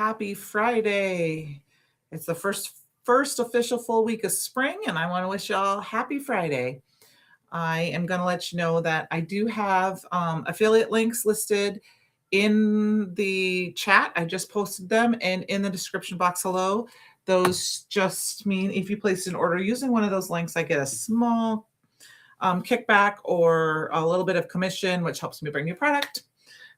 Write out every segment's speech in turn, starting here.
happy Friday. It's the first official full week of spring, and I want to wish y'all happy Friday. I am going to let you know that I do have affiliate links listed in the chat. I just posted them, and in the description box below. Those just mean if you place an order using one of those links, I get a small kickback or a little bit of commission, which helps me bring you product.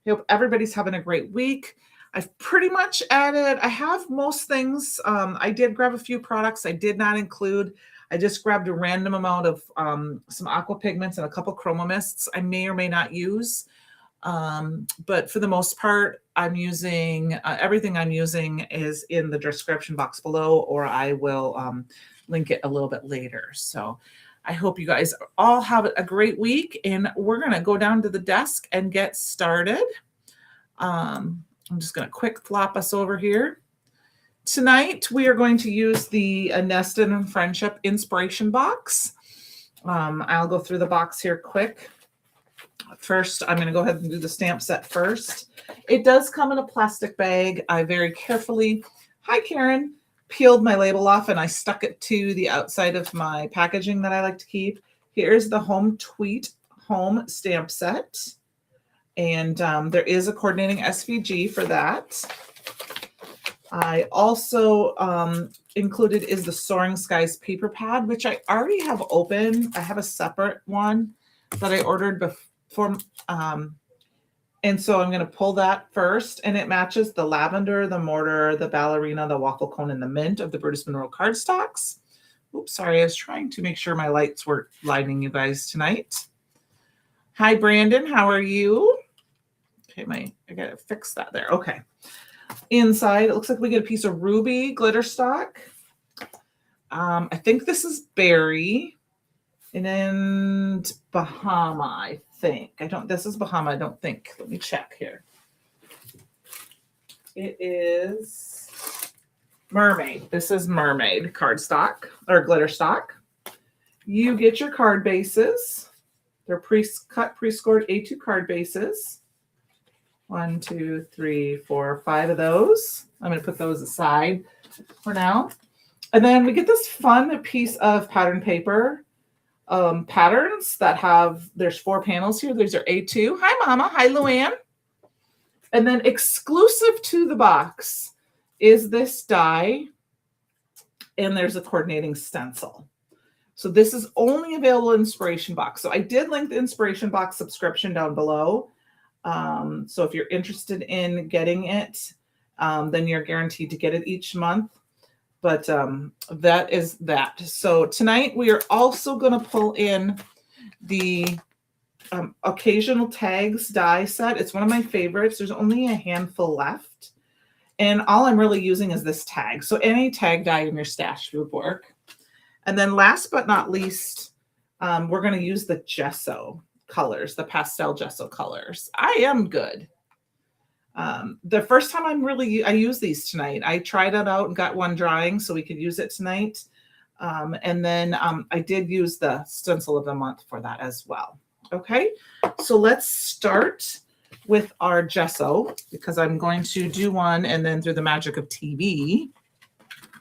I hope everybody's having a great week. I've pretty much added, I have most things. I did grab a few products I did not include. I just grabbed a random amount of some aqua pigments and a couple chroma mists I may or may not use. But for the most part, I'm using, everything I'm using is in the description box below, or I will link it a little bit later. So I hope you guys all have a great week, and we're going to go down to the desk and get started. I'm just going to quick flop us over here. Tonight, we are going to use the Nested and Friendship Inspiration Box. I'll go through the box here quick. First, I'm going to go ahead and do the stamp set first. It does come in a plastic bag. I very carefully, hi Karen, peeled my label off and I stuck it to the outside of my packaging that I like to keep. Here's the Home Tweet Home stamp set. And there is a coordinating SVG for that. I also included is the Soaring Skies paper pad, which I already have open. I have a separate one that I ordered before. And so I'm going to pull that first, and it matches the lavender, the mortar, the ballerina, the waffle cone, and the mint of the Brutus Monroe cardstocks. Oops, sorry. I was trying to make sure my lights were lighting you guys tonight. Hi, Brandon. How are you? Okay, I got to fix that there. Okay. Inside, it looks like we get a piece of ruby glitter stock. I think this is berry. And then Bahama, I think. This is Bahama, I don't think. Let me check here. It is mermaid. This is mermaid cardstock or glitter stock. You get your card bases. They're pre-cut, pre-scored A2 card bases. 1, 2, 3, 4, 5 of those. I'm going to put those aside for now. And then we get this fun piece of pattern paper. Patterns that have, there's 4 panels here. These are A2. Hi, Mama. Hi, Luann. And then exclusive to the box is this die, and there's a coordinating stencil. So this is only available in Inspiration Box. So I did link the Inspiration Box subscription down below. So if you're interested in getting it, then you're guaranteed to get it each month. But that is that. So tonight we are also going to pull in the occasional tags die set. It's one of my favorites. There's only a handful left. And all I'm really using is this tag. So any tag die in your stash would work. And then last but not least, we're going to use the gesso colors, the pastel gesso colors. I am good. The first time I use these tonight. I tried it out and got one drying so we could use it tonight. And then I did use the stencil of the month for that as well. Okay, so let's start with our gesso, because I'm going to do one, and then through the magic of TV,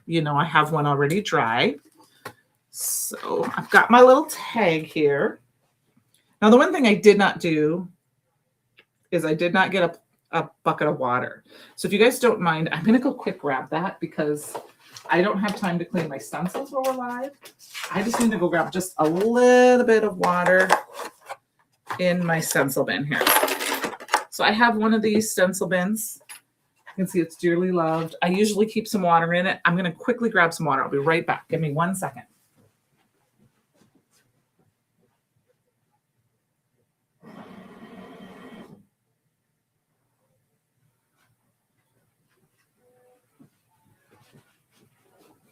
I have one already dry. So I've got my little tag here. Now, the one thing I did not do is I did not get a bucket of water. So if you guys don't mind, I'm going to go quick grab that, because I don't have time to clean my stencils while we're live. I just need to go grab just a little bit of water in my stencil bin here. So I have one of these stencil bins. You can see it's dearly loved. I usually keep some water in it. I'm going to quickly grab some water. I'll be right back. Give me 1 second.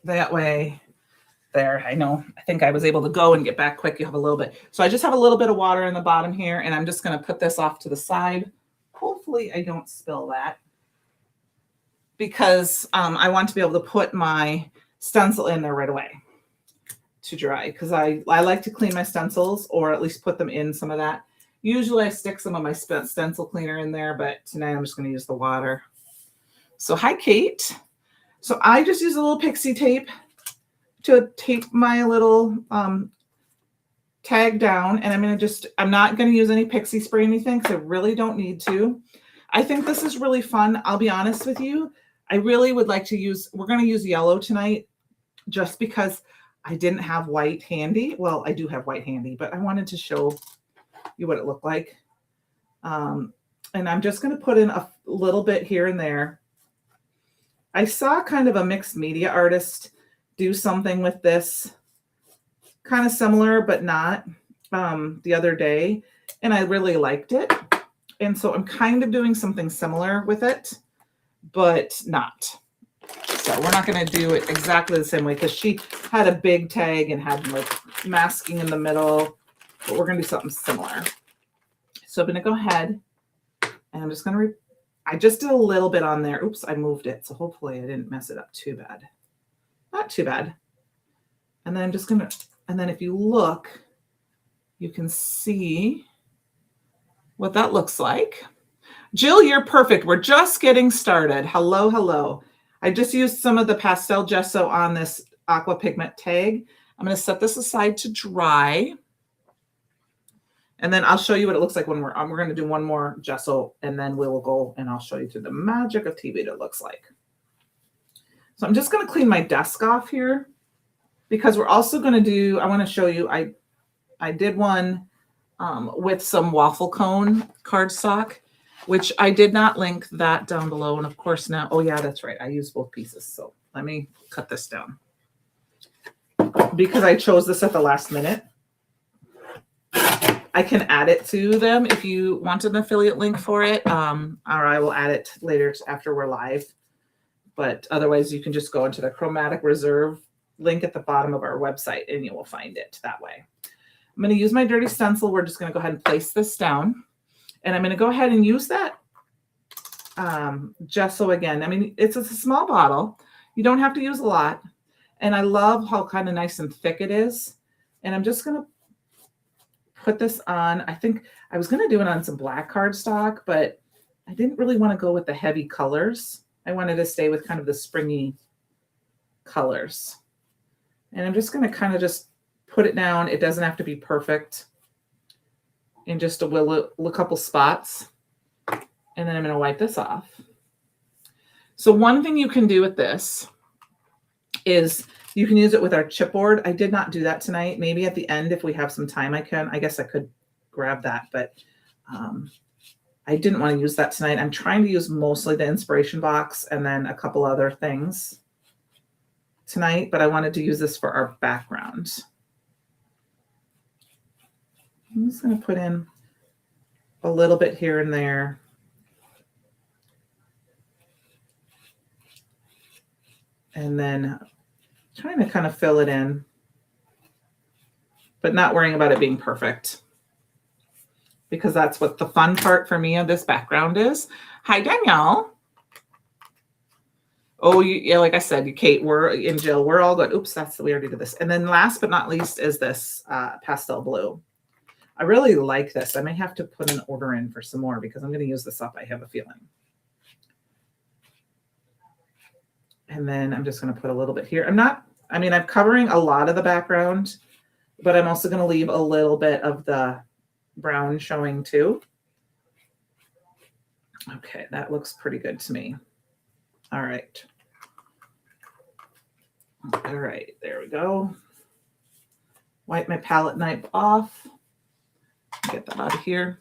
That way, there, I think I was able to go and get back quick. You have a little bit. So I just have a little bit of water in the bottom here, and I'm just going to put this off to the side. Hopefully I don't spill that, because I want to be able to put my stencil in there right away to dry, because I like to clean my stencils, or at least put them in some of that. Usually I stick some of my stencil cleaner in there, but tonight I'm just going to use the water. So hi, Kate. So I just use a little pixie tape to tape my little tag down, and I'm not going to use any pixie spray or anything because I really don't need to. I think this is really fun. I'll be honest with you. I really would like to we're going to use yellow tonight just because I didn't have white handy. Well, I do have white handy, but I wanted to show you what it looked like. And I'm just going to put in a little bit here and there. I saw kind of a mixed media artist do something with this, kind of similar, but not, the other day. And I really liked it. And so I'm kind of doing something similar with it, but not. So we're not going to do it exactly the same way because she had a big tag and had like masking in the middle, but we're going to do something similar. So I'm going to go ahead and I'm just going to, I just did a little bit on there. Oops, I moved it. So hopefully I didn't mess it up too bad. Not too bad. And then I'm just going to, and then if you look, you can see what that looks like. Jill, you're perfect. We're just getting started. Hello, hello. I just used some of the pastel gesso on this aqua pigment tag. I'm going to set this aside to dry. And then I'll show you what it looks like when we're going to do one more gesso, and then we will go and I'll show you through the magic of TV what it looks like. So I'm just going to clean my desk off here because we're also going to do, I want to show you, I did one with some waffle cone cardstock, which I did not link that down below. And of course now, oh yeah, that's right. I used both pieces. So let me cut this down because I chose this at the last minute. I can add it to them if you want an affiliate link for it, or I will add it later after we're live. But otherwise, you can just go into the Chromatic Reserve link at the bottom of our website, and you will find it that way. I'm going to use my dirty stencil. We're just going to go ahead and place this down. And I'm going to go ahead and use that gesso again. I mean, it's a small bottle. You don't have to use a lot. And I love how kind of nice and thick it is. And I'm just going to put this on. I think I was going to do it on some black cardstock, but I didn't really want to go with the heavy colors. I wanted to stay with kind of the springy colors. And I'm just going to kind of just put it down. It doesn't have to be perfect. In just a couple spots. And then I'm going to wipe this off. So one thing you can do with this is you can use it with our chipboard. I did not do that tonight. Maybe at the end, if we have some time, I guess I could grab that, but I didn't want to use that tonight. I'm trying to use mostly the inspiration box and then a couple other things tonight, but I wanted to use this for our background. I'm just going to put in a little bit here and there. And then trying to kind of fill it in, but not worrying about it being perfect, because that's what the fun part for me of this background is. Hi, Danielle. Oh, yeah, like I said, Kate, and Jill, we're all good. Oops, we already did this. And then last but not least is this pastel blue. I really like this. I may have to put an order in for some more because I'm going to use this up, I have a feeling. And then I'm just going to put a little bit here. I'm covering a lot of the background, but I'm also going to leave a little bit of the brown showing too. Okay, that looks pretty good to me. All right. All right, there we go. Wipe my palette knife off. Get that out of here.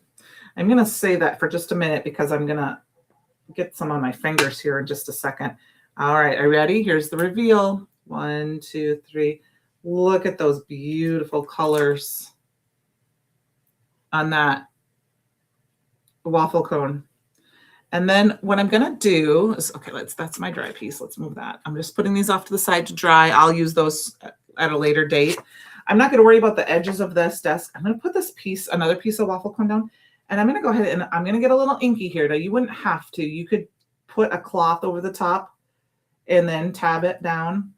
I'm going to save that for just a minute because I'm going to get some on my fingers here in just a second. All right, are you ready? Here's the reveal. 1, 2, 3. Look at those beautiful colors on that waffle cone. And then what I'm going to do is, okay, that's my dry piece. Let's move that. I'm just putting these off to the side to dry. I'll use those at a later date. I'm not going to worry about the edges of this desk. I'm going to put this another piece of waffle cone down, and I'm going to go ahead and I'm going to get a little inky here. Now, you wouldn't have to. You could put a cloth over the top and then tab it down,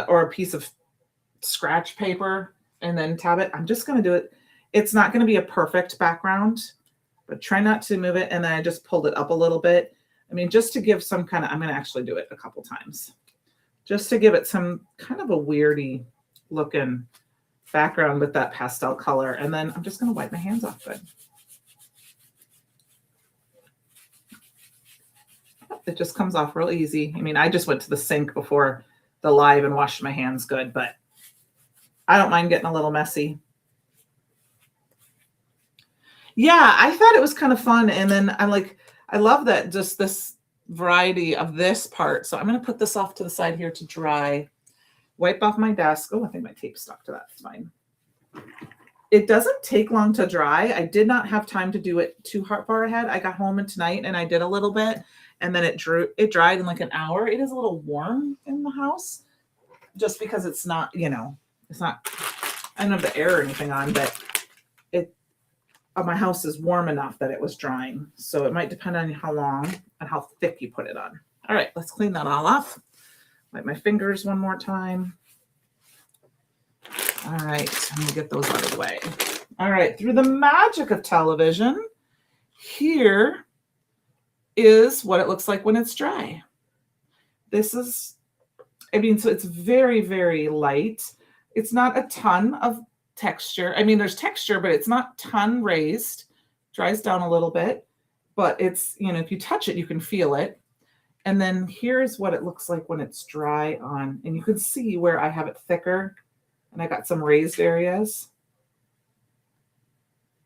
or a piece of scratch paper and then tab it. I'm just going to do it. It's not going to be a perfect background, but try not to move it. And then I just pulled it up a little bit. I mean, just to give some kind of, I'm going to actually do it a couple times, just to give it some kind of a weirdy looking background with that pastel color. And then I'm just going to wipe my hands off good. It just comes off real easy. I mean, I just went to the sink before the live and washed my hands good, but I don't mind getting a little messy. Yeah, I thought it was kind of fun. And then I love that just this variety of this part. So I'm going to put this off to the side here to dry, wipe off my desk. Oh, I think my tape stuck to that. It's fine. It doesn't take long to dry. I did not have time to do it too far ahead. I got home tonight and I did a little bit, and then it dried in like an hour. It is a little warm in the house just because it's not, it's not, I don't have the air or anything on, but my house is warm enough that it was drying. So it might depend on how long and how thick you put it on. All right, let's clean that all off. Wipe my fingers one more time. All right, I'm gonna get those out of the way. All right, through the magic of television, here is what it looks like when it's dry. This is, so it's very, very light. It's not a ton of texture. I mean, there's texture, but it's not ton raised. Dries down a little bit, but it's, if you touch it, you can feel it. And then here's what it looks like when it's dry on, and you can see where I have it thicker and I got some raised areas.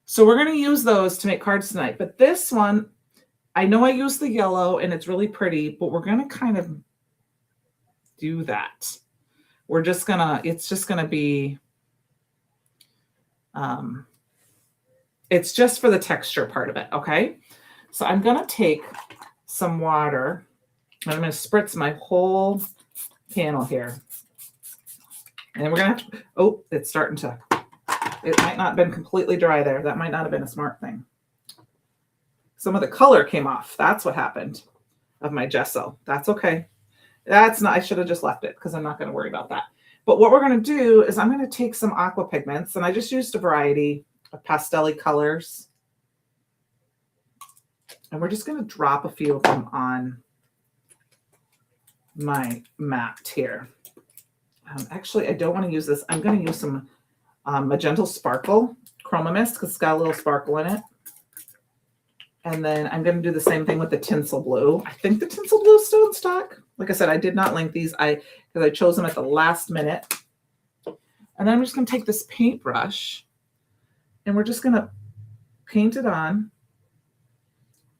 So we're going to use those to make cards tonight. But this one, I know I used the yellow and it's really pretty, but we're going to kind of do that. It's just going to be, it's just for the texture part of it. Okay. So I'm going to take some water and I'm going to spritz my whole panel here. And we're going to it's starting to, it might not have been completely dry there. That might not have been a smart thing. Some of the color came off. That's what happened of my gesso. That's okay. That's not, I should have just left it because I'm not going to worry about that. But what we're going to do is I'm going to take some aqua pigments, and I just used a variety of pastel-y colors. And we're just going to drop a few of them on my mat here. Actually, I don't want to use this. I'm going to use some Magenta Sparkle Chroma Mist because it's got a little sparkle in it. And then I'm going to do the same thing with the Tinsel Blue. I think the Tinsel Blue is still in stock. Like I said, I did not link these because I chose them at the last minute. And then I'm just going to take this paintbrush and we're just going to paint it on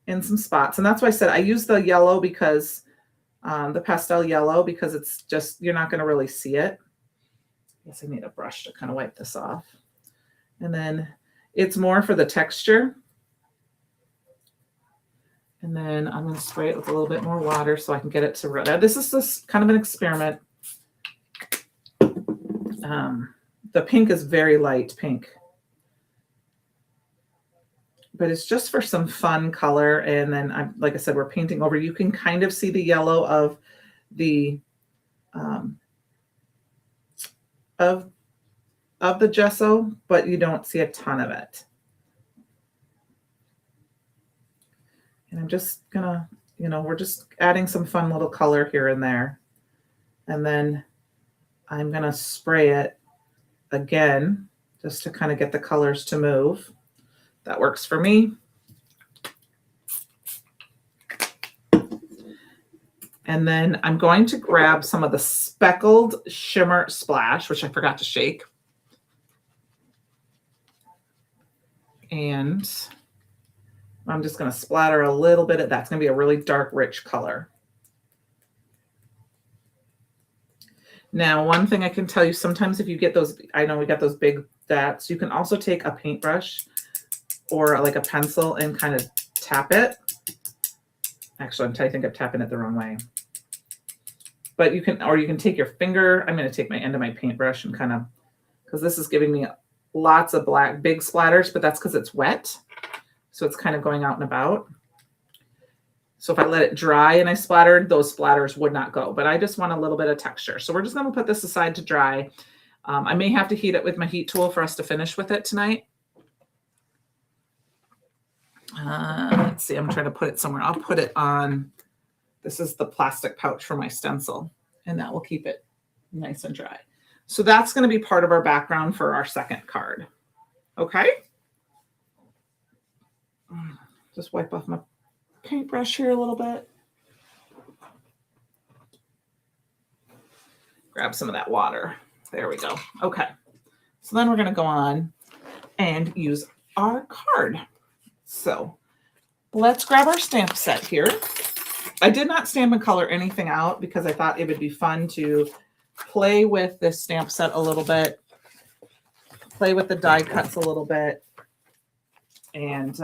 in some spots. And that's why I said I use the yellow because the pastel yellow, because it's just, you're not going to really see it. I guess I need a brush to kind of wipe this off. And then it's more for the texture. And then I'm going to spray it with a little bit more water so I can get it to run. This is just kind of an experiment. The pink is very light pink. But it's just for some fun color. And then, like I said, we're painting over. You can kind of see the yellow of the gesso, but you don't see a ton of it. And I'm just gonna, we're just adding some fun little color here and there. And then I'm gonna spray it again, just to kind of get the colors to move. That works for me. And then I'm going to grab some of the Speckled Shimmer Splash, which I forgot to shake. And I'm just going to splatter a little bit of that's going to be a really dark, rich color. Now, one thing I can tell you, sometimes if you get those, I know we got those big dots, you can also take a paintbrush or like a pencil and kind of tap it. Actually, I think I'm tapping it the wrong way. But you can take your finger. I'm going to take my end of my paintbrush and kind of, because this is giving me lots of black, big splatters, but that's because it's wet. So it's kind of going out and about. So if I let it dry and I splattered, those splatters would not go. But I just want a little bit of texture. So we're just going to put this aside to dry. I may have to heat it with my heat tool for us to finish with it tonight. Let's see, I'm trying to put it somewhere. I'll put it on This is the plastic pouch for my stencil, and that will keep it nice and dry. So that's going to be part of our background for our second card. Okay. Just wipe off my paintbrush here a little bit. Grab some of that water. There we go. Okay. So then we're going to go on and use our card. So let's grab our stamp set here. I did not stamp and color anything out because I thought it would be fun to play with this stamp set a little bit, play with the die cuts a little bit, and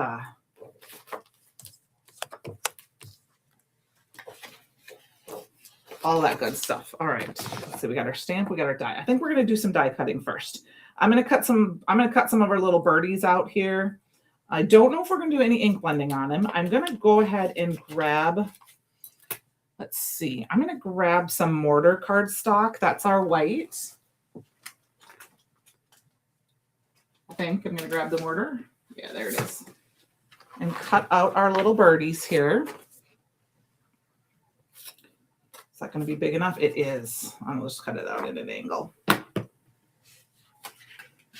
all that good stuff. All right. So we got our stamp, we got our die. I think we're going to do some die cutting first. I'm going to cut some of our little birdies out here. I don't know if we're going to do any ink blending on them. I'm going to go ahead and grab, let's see. I'm going to grab some mortar cardstock. That's our white. I think I'm going to grab the mortar. Yeah, there it is. And cut out our little birdies here. Is that going to be big enough? It is. I'm going to just cut it out at an angle.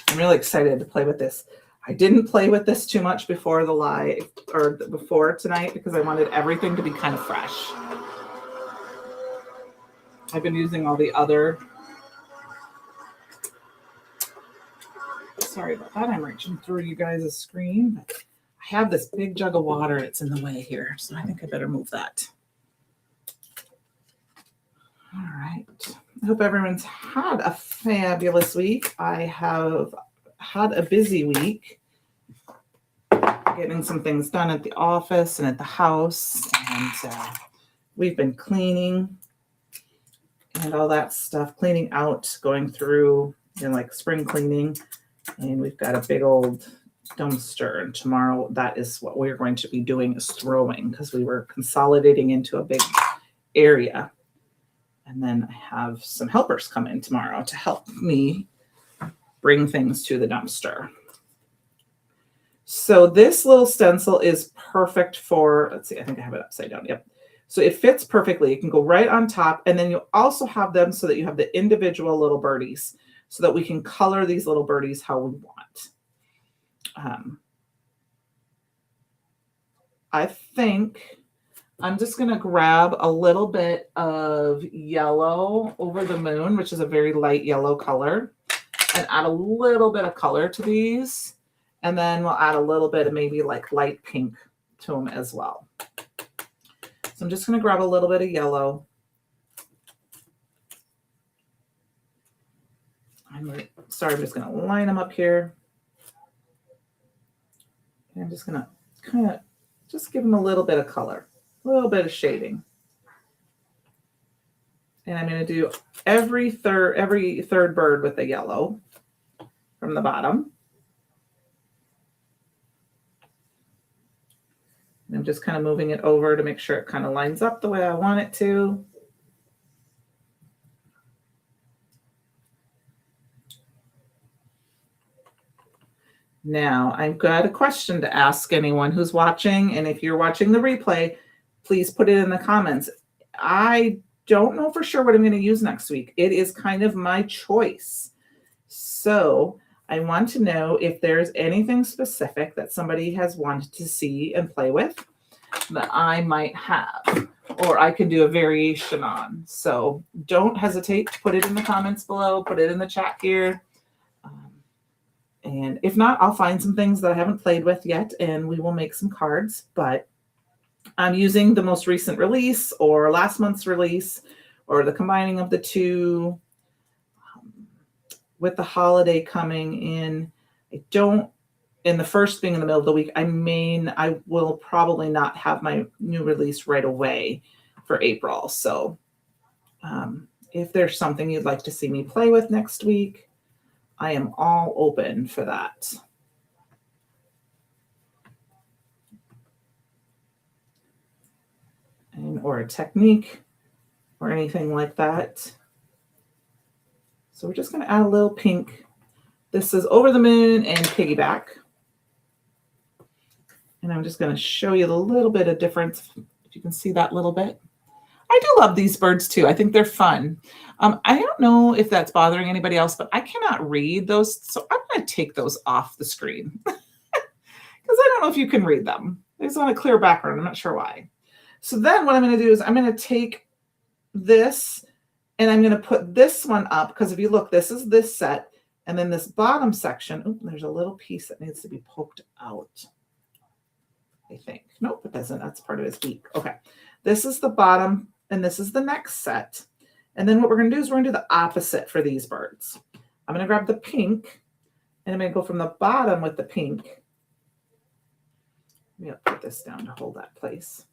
I'm really excited to play with this. I didn't play with this too much before the live or before tonight because I wanted everything to be kind of fresh. I've been using all the other. Sorry about that. I'm reaching through you guys' screen. But I have this big jug of water. It's in the way here. So I think I better move that. All right. I hope everyone's had a fabulous week. I have had a busy week getting some things done at the office and at the house. And we've been cleaning and all that stuff, cleaning out, going through, like spring cleaning. And we've got a big old dumpster. And tomorrow, that is what we're going to be doing, is throwing, because we were consolidating into a big area. And then I have some helpers come in tomorrow to help me bring things to the dumpster. So this little stencil is perfect for, let's see, I think I have it upside down. Yep. So it fits perfectly. It can go right on top. And then you also have them so that you have the individual little birdies so that we can color these little birdies how we want. I think I'm just going to grab a little bit of yellow over the moon, which is a very light yellow color, and add a little bit of color to these. And then we'll add a little bit of maybe like light pink to them as well. So I'm just going to grab a little bit of yellow. I'm just going to line them up here. And I'm just going to kind of just give them a little bit of color. A little bit of shading. And I'm going to do every third bird with the yellow from the bottom. And I'm just kind of moving it over to make sure it kind of lines up the way I want it to. Now, I've got a question to ask anyone who's watching. And if you're watching the replay, please put it in the comments. I don't know for sure what I'm going to use next week. It is kind of my choice. So I want to know if there's anything specific that somebody has wanted to see and play with that I might have, or I can do a variation on. So don't hesitate to put it in the comments below, put it in the chat here. And if not, I'll find some things that I haven't played with yet and we will make some cards. But I'm using the most recent release or last month's release or the combining of the two. With the holiday coming in, in the first being in the middle of the week, I will probably not have my new release right away for April. So if there's something you'd like to see me play with next week, I am all open for that. Or a technique or anything like that. So we're just going to add a little pink. This is Over the Moon and Piggyback. And I'm just going to show you a little bit of difference, if you can see that little bit. I do love these birds too. I think they're fun. I don't know if that's bothering anybody else, but I cannot read those. So I'm going to take those off the screen because I don't know if you can read them. It's on a clear background. I'm not sure why. So then what I'm going to do is I'm going to take this and I'm going to put this one up because if you look, this is this set. And then this bottom section, oh, there's a little piece that needs to be poked out. I think. Nope, it doesn't. That's part of his beak. Okay. This is the bottom and this is the next set. And then what we're going to do is we're going to do the opposite for these birds. I'm going to grab the pink and I'm going to go from the bottom with the pink. Let me put this down to hold that place.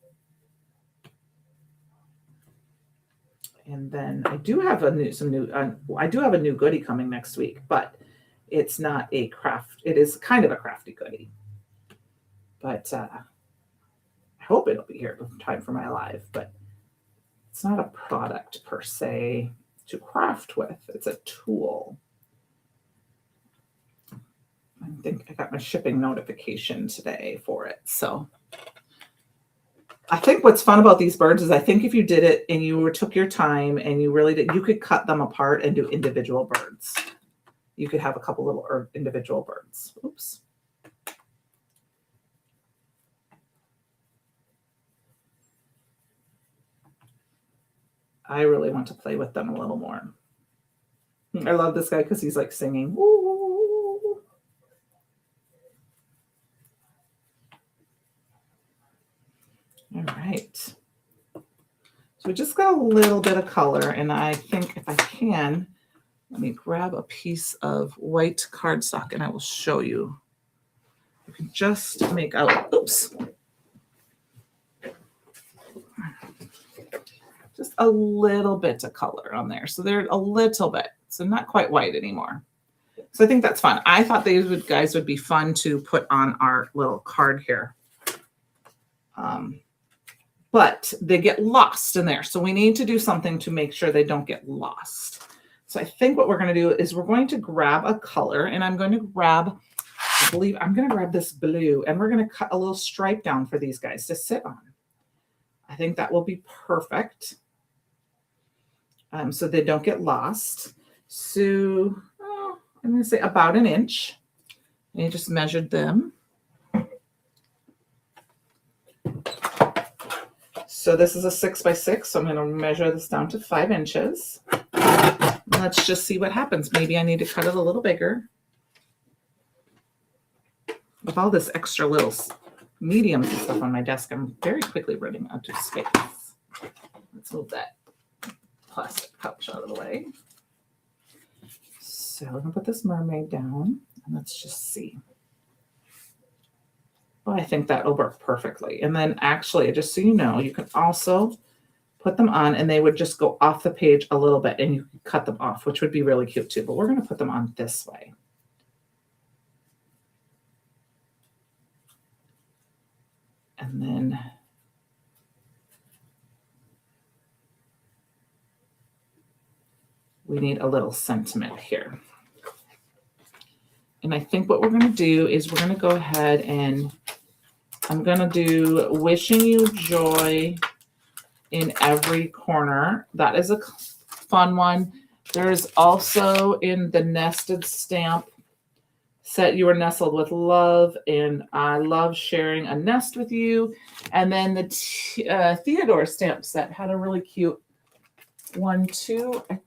And then I do have a new goodie coming next week, but it's not a craft. It is kind of a crafty goodie. But I hope it'll be here in time for my live, but it's not a product per se to craft with. It's a tool. I think I got my shipping notification today for it. So I think what's fun about these birds is I think if you did it and you took your time and you really did, you could cut them apart and do individual birds. You could have a couple little individual birds. Oops. I really want to play with them a little more. I love this guy because he's like singing. Woo. All right. So we just got a little bit of color, and I think if I can, let me grab a piece of white cardstock and I will show you. You can just make out, oops. Just a little bit of color on there. So they're a little bit, so not quite white anymore. So I think that's fun. I thought these guys would be fun to put on our little card here. But they get lost in there. So we need to do something to make sure they don't get lost. So I think what we're going to do is we're going to grab a color and I'm going to grab, I believe I'm going to grab this blue and we're going to cut a little stripe down for these guys to sit on. I think that will be perfect. So they don't get lost. So I'm going to say about an inch. And you just measured them. So this is a 6 by 6. So I'm going to measure this down to 5 inches. And let's just see what happens. Maybe I need to cut it a little bigger. With all this extra little mediums and stuff on my desk, I'm very quickly running out of space. Let's move that plastic pouch out of the way. So we're going to put this mermaid down and let's just see. Oh, I think that will work perfectly. And then actually, just so you know, you can also put them on and they would just go off the page a little bit and you can cut them off, which would be really cute too. But we're going to put them on this way. And then we need a little sentiment here. And I think what we're going to do is we're going to go ahead and I'm going to do wishing you joy in every corner. That is a fun one. There's also in the nested stamp set, you are nestled with love, and I love sharing a nest with you. And then the Theodore stamp set had a really cute one too. I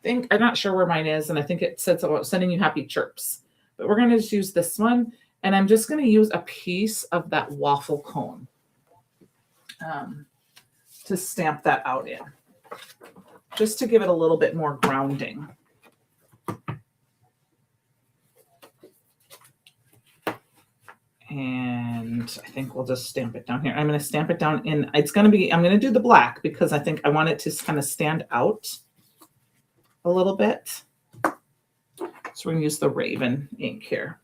think, I'm not sure where mine is, and I think it says about sending you happy chirps. But we're going to just use this one, and I'm just going to use a piece of that waffle cone to stamp that out in, just to give it a little bit more grounding. And I think we'll just stamp it down here. I'm going to stamp it down in, it's going to be, I'm going to do the black because I think I want it to kind of stand out a little bit. So we're going to use the Raven ink here.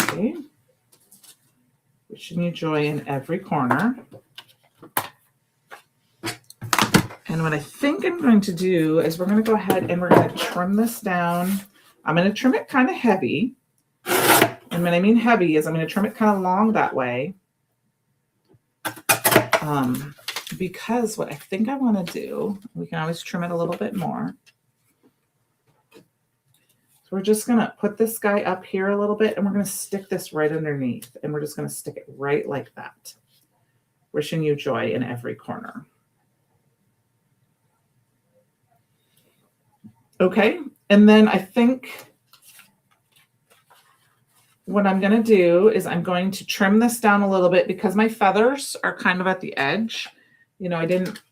Okay. Wishing you joy in every corner. And And what I think I'm going to do is we're going to go ahead and we're going to trim this down. I'm going to trim it kind of heavy. And when I mean heavy is I'm going to trim it kind of long that way. Because what I think I want to do, we can always trim it a little bit more. So we're just going to put this guy up here a little bit and we're going to stick this right underneath. And we're just going to stick it right like that. Wishing you joy in every corner. Okay, and then I think what I'm going to do is I'm going to trim this down a little bit because my feathers are kind of at the edge. You know, I didn't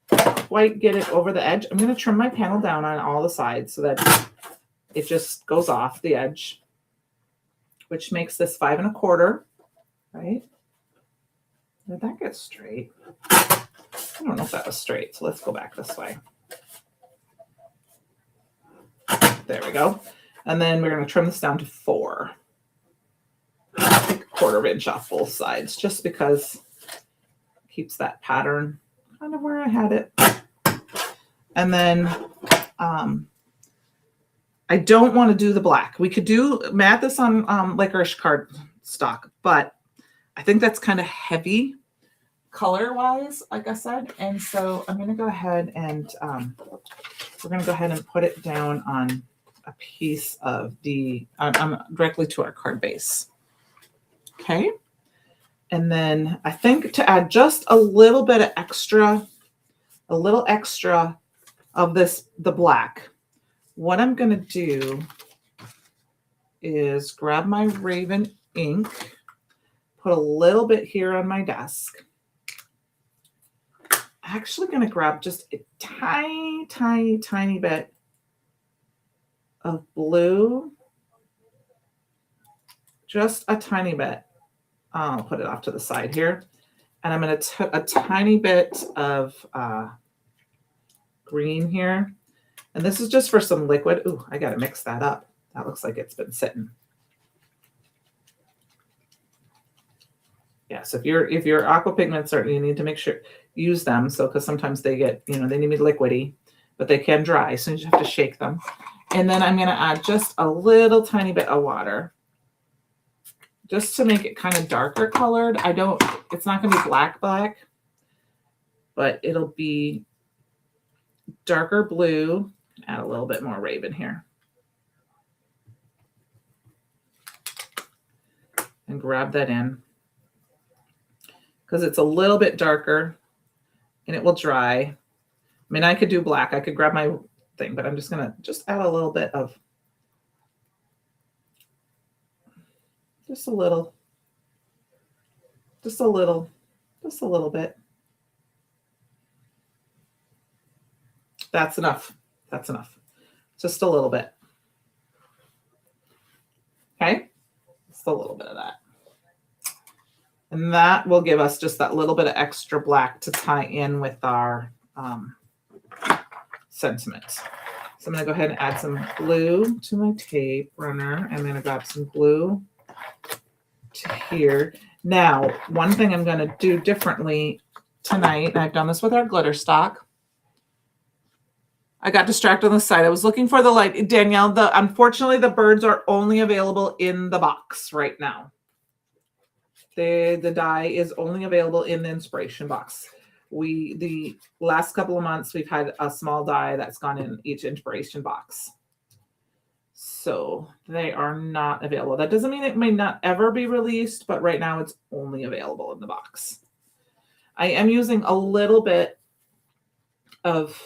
quite get it over the edge. I'm going to trim my panel down on all the sides so that it just goes off the edge, which makes this 5 1/4, right? Did that get straight? I don't know if that was straight, so let's go back this way. There we go. And then we're going to trim this down to 4. Take 1/4 inch off both sides just because it keeps that pattern kind of where I had it. And then I don't want to do the black. We could do mat this on licorice cardstock, but I think that's kind of heavy color-wise, like I said. And so I'm going to go ahead and we're going to go ahead and put it down on a piece of the, directly to our card base. Okay. And then I think to add just a little bit of extra, of this, the black, what I'm going to do is grab my Raven ink, put a little bit here on my desk. I'm actually going to grab just a tiny bit of blue, just a tiny bit. I'll put it off to the side here. And I'm going to a tiny bit of green here. And this is just for some liquid. Ooh, I got to mix that up. That looks like it's been sitting. Yeah, so if your aqua pigments are, you need to make sure use them. So because sometimes they get, you know, they need to be liquidy, but they can dry. So you just have to shake them. And then I'm going to add just a little tiny bit of water just to make it kind of darker colored. It's not going to be black, but it'll be darker blue. Add a little bit more Raven here. And grab that in because it's a little bit darker and it will dry. I mean, I could do black. I could grab my thing, but I'm just going to add a little bit of, just a little bit. That's enough. That's enough. Just a little bit. Okay. Just a little bit of that. And that will give us just that little bit of extra black to tie in with our sentiment. So I'm going to go ahead and add some blue to my tape runner. I'm going to grab some blue to here. Now, one thing I'm going to do differently tonight, and I've done this with our glitter stock. I got distracted on the side. I was looking for the light. Danielle, unfortunately, the birds are only available in the box right now. The dye is only available in the inspiration box. The last couple of months, we've had a small dye that's gone in each inspiration box. So they are not available. That doesn't mean it may not ever be released, but right now it's only available in the box. I am using a little bit of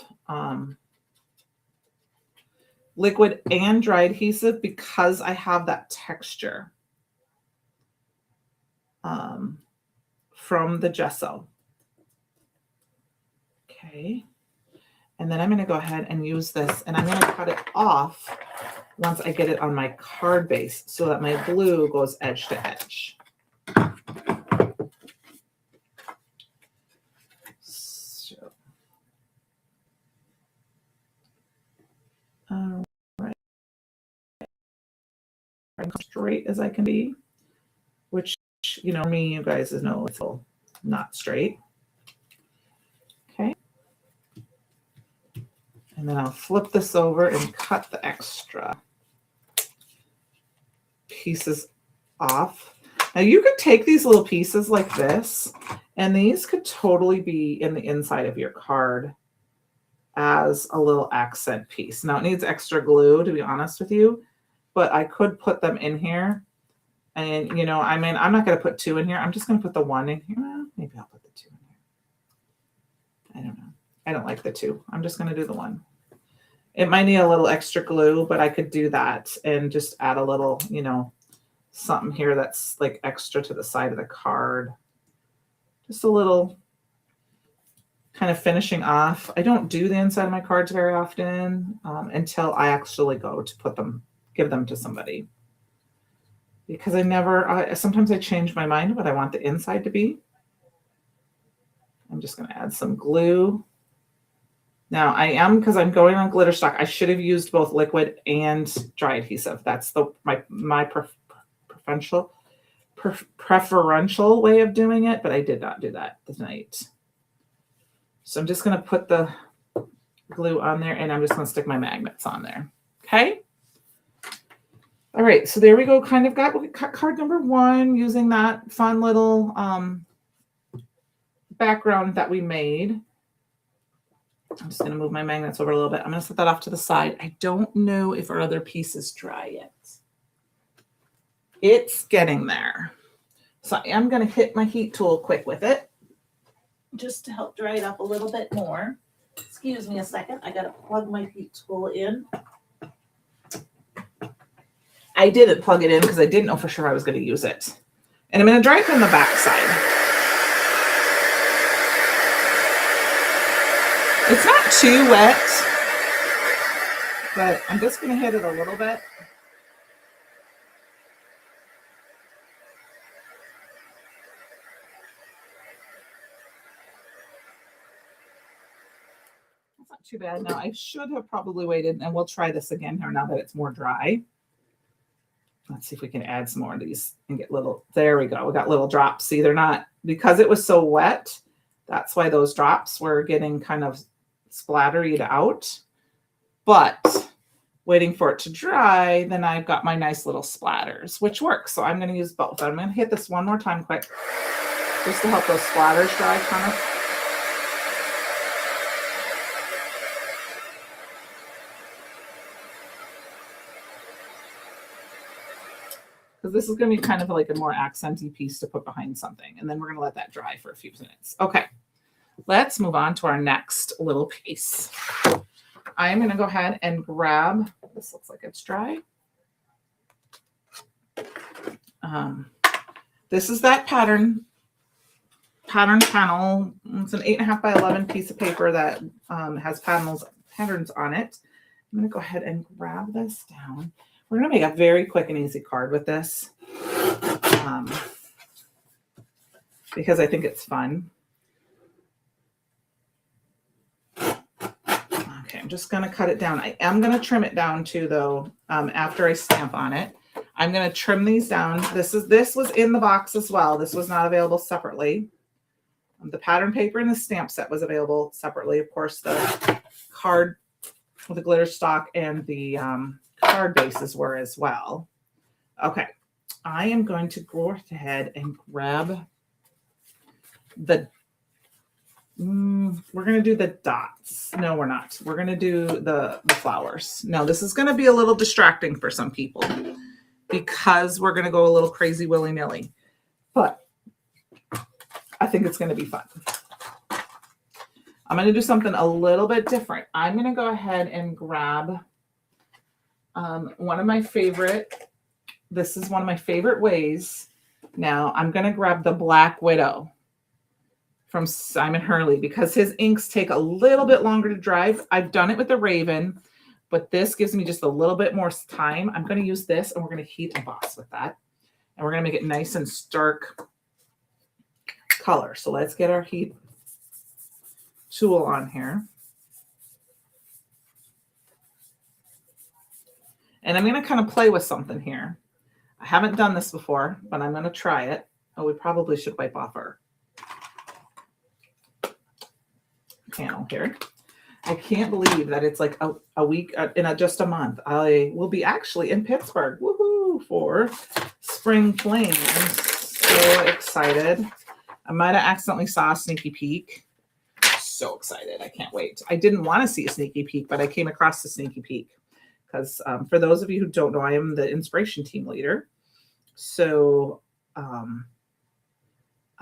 liquid and dry adhesive because I have that texture from the gesso. Okay. And then I'm going to go ahead and use this, and I'm going to cut it off once I get it on my card base so that my blue goes edge to edge. So, all right. Straight as I can be, which, you know, me, you guys know it's not straight. Okay. And then I'll flip this over and cut the extra pieces off. Now you could take these little pieces like this, and these could totally be in the inside of your card as a little accent piece. Now it needs extra glue, to be honest with you, but I could put them in here. And, you know, I mean, I'm not going to put 2 in here. I'm just going to put the 1 in here. Well, maybe I'll put the 2 in here. I don't know. I don't like the 2. I'm just going to do the 1. It might need a little extra glue, but I could do that and just add a little, you know, something here that's like extra to the side of the card. Just a little kind of finishing off. I don't do the inside of my cards very often until I actually go to put them, give them to somebody. Because sometimes I change my mind what I want the inside to be. I'm just going to add some glue. Now because I'm going on glitter stock, I should have used both liquid and dry adhesive. That's my preferential way of doing it, but I did not do that tonight. So I'm just going to put the glue on there, and I'm just going to stick my magnets on there. Okay. All right, so there we go. Kind of got card number 1 using that fun little background that we made. I'm just going to move my magnets over a little bit. I'm going to set that off to the side. I don't know if our other piece is dry yet. It's getting there. So I am going to hit my heat tool quick with it just to help dry it up a little bit more. Excuse me a second. I got to plug my heat tool in. I didn't plug it in because I didn't know for sure I was going to use it. And I'm going to dry it from the back side. It's not too wet, but I'm just going to hit it a little bit. That's not too bad. Now I should have probably waited, and we'll try this again here now that it's more dry. Let's see if we can add some more of these and get little, there we go. We got little drops. See, they're not, because it was so wet, that's why those drops were getting kind of splattered out. But waiting for it to dry, then I've got my nice little splatters, which works. So I'm going to use both. I'm going to hit this one more time quick, just to help those splatters dry kind of. Because this is going to be kind of like a more accenty piece to put behind something. And then we're going to let that dry for a few minutes. Okay, let's move on to our next little piece. I am going to go ahead and grab, this looks like it's dry. This is that pattern panel. It's an 8.5 by 11 piece of paper that has patterns on it. I'm going to go ahead and grab this down. We're going to make a very quick and easy card with this because I think it's fun. Okay, I'm just going to cut it down. I am going to trim it down too, though, after I stamp on it. I'm going to trim these down. This was in the box as well. This was not available separately. The pattern paper and the stamp set was available separately. Of course, the card with the glitter stock and the card bases were as well. Okay, I am going to go ahead and grab the, we're going to do the dots. No, we're not. We're going to do the flowers. No, this is going to be a little distracting for some people because we're going to go a little crazy willy-nilly, but I think it's going to be fun. I'm going to do something a little bit different. I'm going to go ahead and grab one of my favorite, this is one of my favorite ways. Now I'm going to grab the Black Widow from Simon Hurley because his inks take a little bit longer to dry. I've done it with the Raven, but this gives me just a little bit more time. I'm going to use this and we're going to heat emboss with that. And we're going to make it nice and stark color. So let's get our heat tool on here. And I'm going to kind of play with something here. I haven't done this before, but I'm going to try it. Oh, we probably should wipe off our panel here. I can't believe that it's like a week just a month. I will be actually in Pittsburgh, woohoo, for Spring Fling. I'm so excited. I might have accidentally saw a sneaky peek. So excited. I can't wait. I didn't want to see a sneaky peek, but I came across the sneaky peek because for those of you who don't know, I am the inspiration team leader. So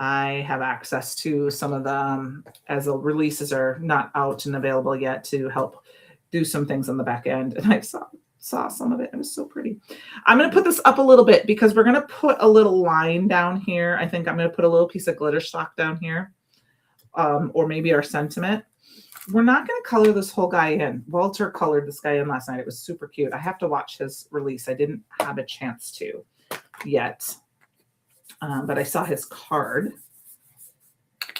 I have access to some of the, as the releases are not out and available yet, to help do some things on the back end. And I saw some of it. It was so pretty. I'm going to put this up a little bit because we're going to put a little line down here. I think I'm going to put a little piece of glitter stock down here, or maybe our sentiment. We're not going to color this whole guy in. Walter colored this guy in last night. It was super cute. I have to watch his release. I didn't have a chance to yet. But I saw his card,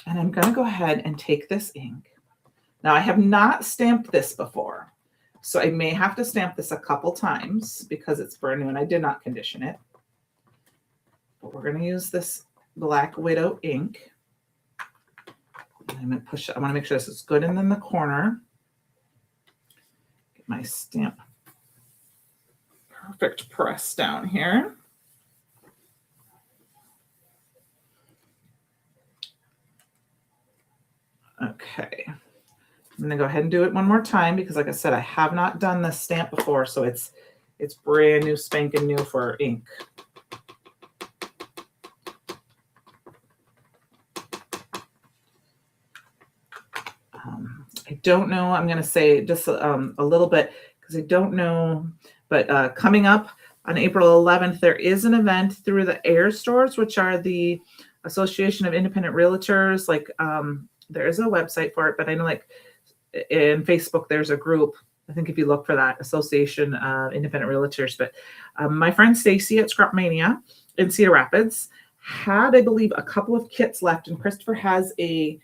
and I'm going to go ahead and take this ink. Now, I have not stamped this before, so I may have to stamp this a couple times because it's brand new and I did not condition it. But we're going to use this Black Widow ink. And I'm going to push it. I want to make sure this is good and in the corner. Get my stamp perfect press down here. Okay, I'm going to go ahead and do it one more time because, like I said, I have not done this stamp before, so it's brand new, spanking new for ink. I don't know. I'm going to say just a little bit because I don't know, but coming up on April 11th, there is an event through the AIR stores, which are the Association of Independent Realtors. Like, there is a website for it, but I know, like, in Facebook, there's a group. I think if you look for that, Association of Independent Realtors. But my friend Stacy at Scrap Mania in Cedar Rapids had, I believe, a couple of kits left, and Christopher has a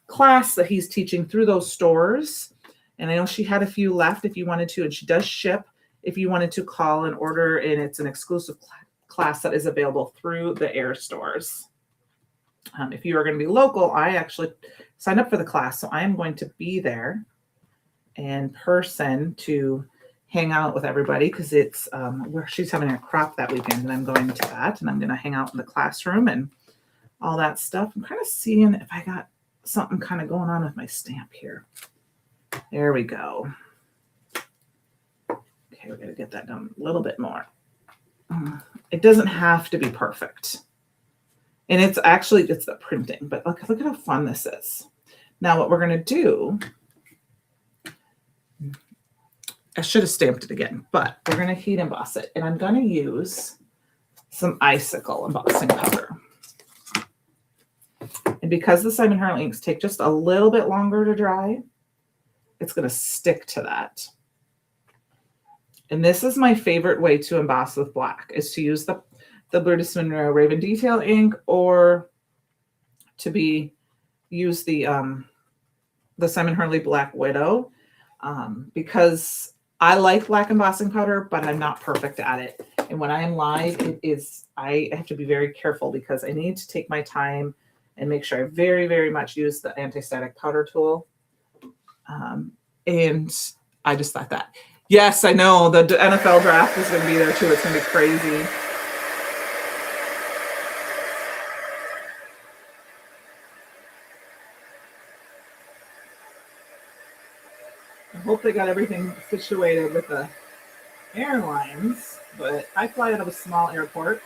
class that he's teaching through those stores. And I know she had a few left if you wanted to, and she does ship if you wanted to call and order, and it's an exclusive class that is available through the AIR stores. If you are going to be local, I actually signed up for the class, so I am going to be there in person to hang out with everybody because it's where she's having a crop that weekend, and I'm going to that, and I'm going to hang out in the classroom and all that stuff. I'm kind of seeing if I got something kind of going on with my stamp here. There we go. Okay, we're going to get that done a little bit more. It doesn't have to be perfect. And it's the printing, but look at how fun this is. Now what we're going to do, I should have stamped it again, but we're going to heat emboss it. And I'm going to use some icicle embossing powder. And because the Simon Harley inks take just a little bit longer to dry, it's going to stick to that. And this is my favorite way to emboss with black, is to use the Brutus Monroe Raven Detail ink, or to use the Simon Harley Black Widow, because I like black embossing powder, but I'm not perfect at it. And when I am live, I have to be very careful because I need to take my time and make sure I very, very much use the anti-static powder tool. And I just thought that. Yes, I know the NFL draft is going to be there too. It's going to be crazy. I hope they got everything situated with the airlines, but I fly out of a small airport,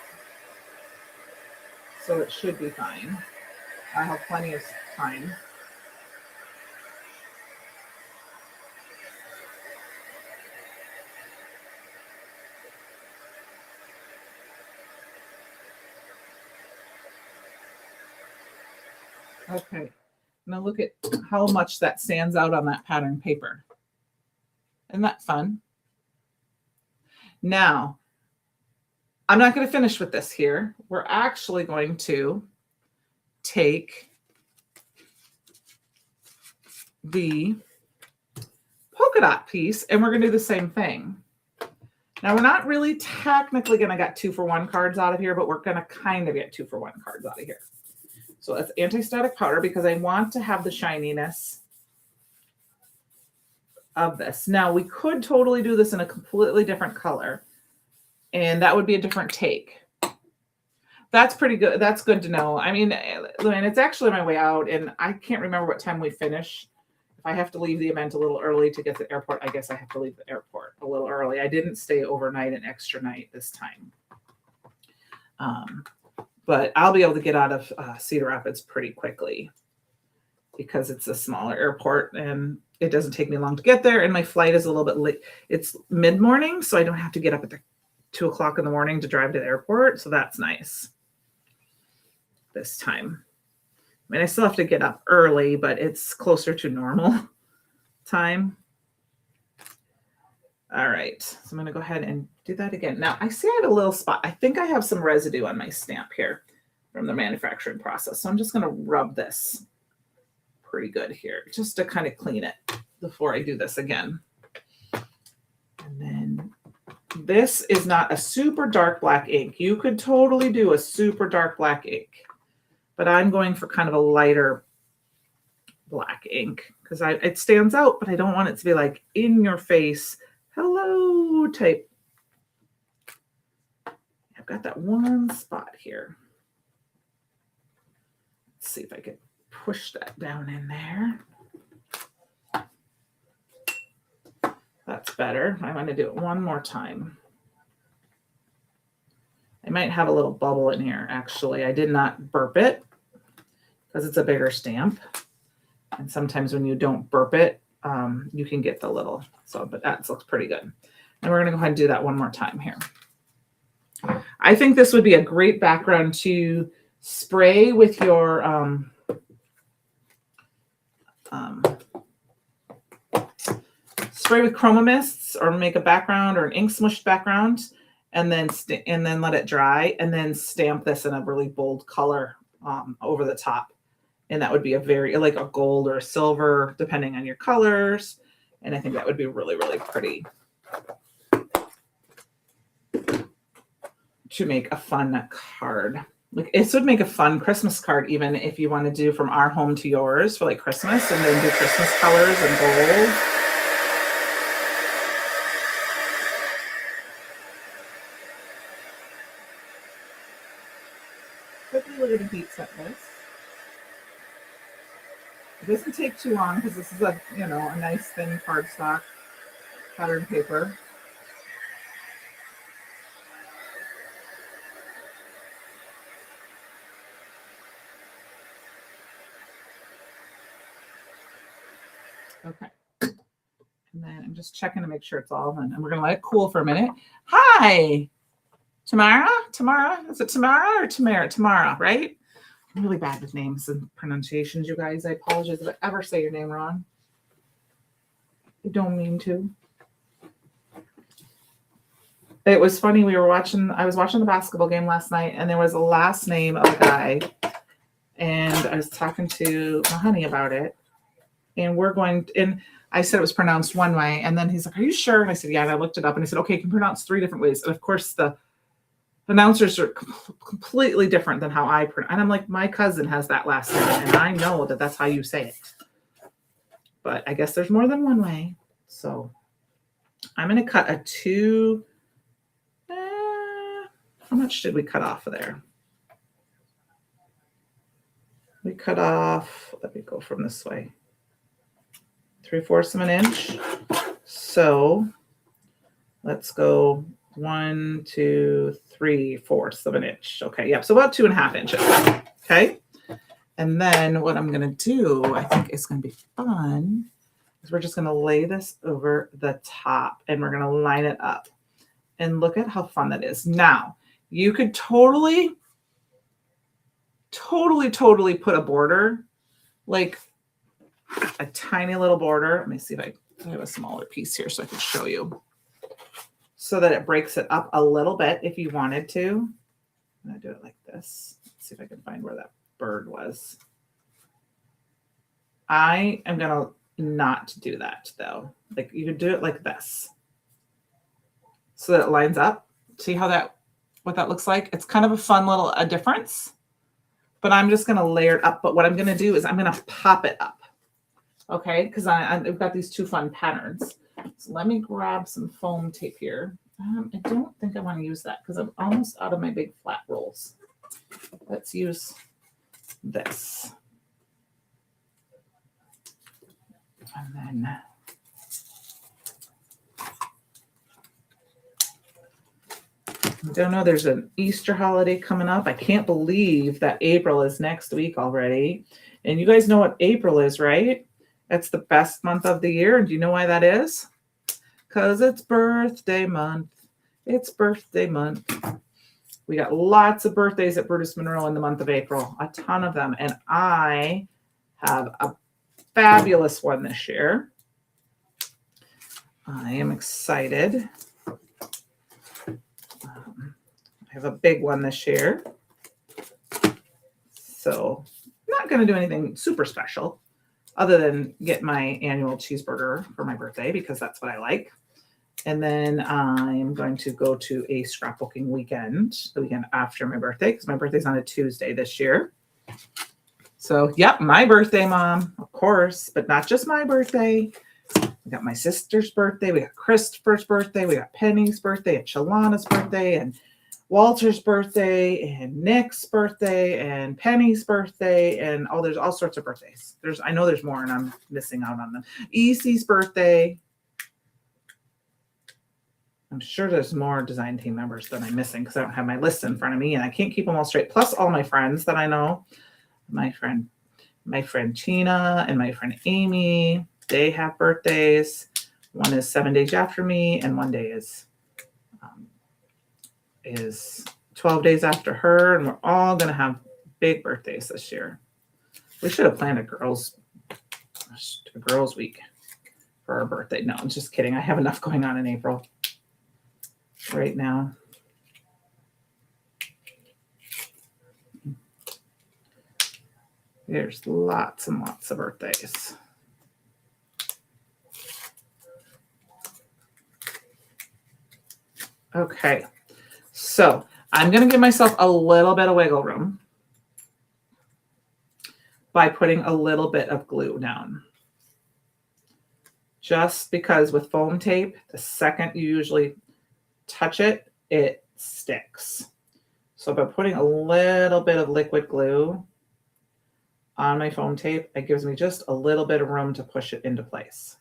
so it should be fine. I have plenty of time. Okay, now look at how much that stands out on that pattern paper. Isn't that fun? Now, I'm not going to finish with this here. We're actually going to take the polka dot piece and we're going to do the same thing. Now, we're not really technically going to get 2-for-1 cards out of here, but we're going to kind of get 2-for-1 cards out of here. So that's anti-static powder because I want to have the shininess of this. Now we could totally do this in a completely different color, and that would be a different take. That's pretty good. That's good to know. I mean, Luann, it's actually my way out, and I can't remember what time we finish. If I have to leave the event a little early to get to the airport, I guess I have to leave the airport a little early. I didn't stay overnight, an extra night this time. But I'll be able to get out of Cedar Rapids pretty quickly because it's a smaller airport and it doesn't take me long to get there. And my flight is a little bit late. It's mid-morning, so I don't have to get up at 2 o'clock in the morning to drive to the airport. So that's nice this time. I mean, I still have to get up early, but it's closer to normal time. All right, so I'm going to go ahead and do that again. Now, I see I have a little spot. I think I have some residue on my stamp here from the manufacturing process. So I'm just going to rub this pretty good here just to kind of clean it before I do this again. And then this is not a super dark black ink. You could totally do a super dark black ink, but I'm going for kind of a lighter black ink because it stands out, but I don't want it to be like in your face, hello type. I've got that one spot here. Let's see if I can push that down in there. That's better. I want to do it one more time. I might have a little bubble in here, actually. I did not burp it because it's a bigger stamp. And sometimes when you don't burp it, you can get the little, but that looks pretty good. And we're going to go ahead and do that one more time here. I think this would be a great background to spray with your spray with chroma mists, or make a background or an ink smushed background, and then let it dry, and then stamp this in a really bold color over the top. And that would be a very, like a gold or a silver, depending on your colors. And I think that would be really, really pretty to make a fun card. Like, this would make a fun Christmas card, even if you want to do from our home to yours for like Christmas, and then do Christmas colors and gold. Quickly, we're going to heat set this. It doesn't take too long because this is a nice thin cardstock pattern paper. Okay. And then I'm just checking to make sure it's all in. And we're going to let it cool for a minute. Hi, Tamara? Is it Tamara or Tamara? Tamara, right? I'm really bad with names and pronunciations, you guys. I apologize if I ever say your name wrong. I don't mean to. It was funny. I was watching the basketball game last night, and there was a last name of a guy. And I was talking to my honey about it. And I said it was pronounced one way. And then he's like, are you sure? And I said, yeah. And I looked it up, and I said, okay, you can pronounce 3 different ways. And of course, the announcers are completely different than how I pronounce. And I'm like, my cousin has that last name, and I know that that's how you say it. But I guess there's more than one way. So I'm going to cut a 2. How much did we cut off of there? We cut off, let me go from this way, 3/4 of an inch. So let's go 1, 2, 3/4 of an inch. Okay, yep. So about 2.5 inches. Okay. And then what I'm going to do, I think is going to be fun, is we're just going to lay this over the top, and we're going to line it up. And look at how fun that is. Now, you could totally put a border, like a tiny little border. Let me see if I have a smaller piece here so I can show you, so that it breaks it up a little bit if you wanted to. I'm going to do it like this. Let's see if I can find where that bird was. I am going to not do that, though. Like, you could do it like this, so that it lines up. See what that looks like? It's kind of a fun little difference, but I'm just going to layer it up. But what I'm going to do is I'm going to pop it up. Okay, because I've got these two fun patterns. So let me grab some foam tape here. I don't think I want to use that because I'm almost out of my big flat rolls. Let's use this. And then I don't know, there's an Easter holiday coming up. I can't believe that April is next week already. And you guys know what April is, right? That's the best month of the year. And do you know why that is? Because it's birthday month. It's birthday month. We got lots of birthdays at Brutus Monroe in the month of April, a ton of them. And I have a fabulous one this year. I am excited. I have a big one this year. So I'm not going to do anything super special other than get my annual cheeseburger for my birthday because that's what I like. And then I'm going to go to a scrapbooking weekend, the weekend after my birthday, because my birthday's on a Tuesday this year. So, yep, my birthday, Mom, of course, but not just my birthday. We got my sister's birthday. We got Christopher's birthday. We got Penny's birthday and Shalana's birthday and Walter's birthday and Nick's birthday and Penny's birthday. And there's all sorts of birthdays. I know there's more and I'm missing out on them. EC's birthday. I'm sure there's more design team members that I'm missing because I don't have my list in front of me and I can't keep them all straight. Plus all my friends that I know, my friend Tina and my friend Amy, they have birthdays. One is 7 days after me and one day is 12 days after her. And we're all going to have big birthdays this year. We should have planned a girls week for our birthday. No, I'm just kidding. I have enough going on in April right now. There's lots and lots of birthdays. Okay, so I'm going to give myself a little bit of wiggle room by putting a little bit of glue down. Just because with foam tape, the second you usually touch it, it sticks. So by putting a little bit of liquid glue on my foam tape, it gives me just a little bit of room to push it into place.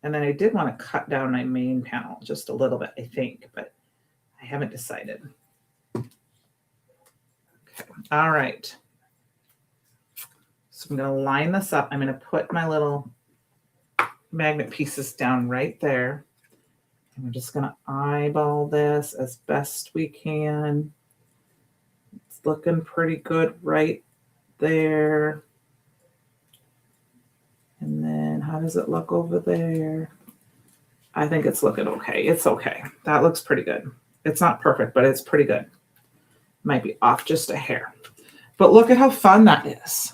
And then I did want to cut down my main panel just a little bit, I think, but I haven't decided. Okay. All right. So I'm going to line this up. I'm going to put my little magnet pieces down right there. And we're just going to eyeball this as best we can. It's looking pretty good right there. And then how does it look over there? I think it's looking okay. It's okay. That looks pretty good. It's not perfect, but it's pretty good. Might be off just a hair. But look at how fun that is.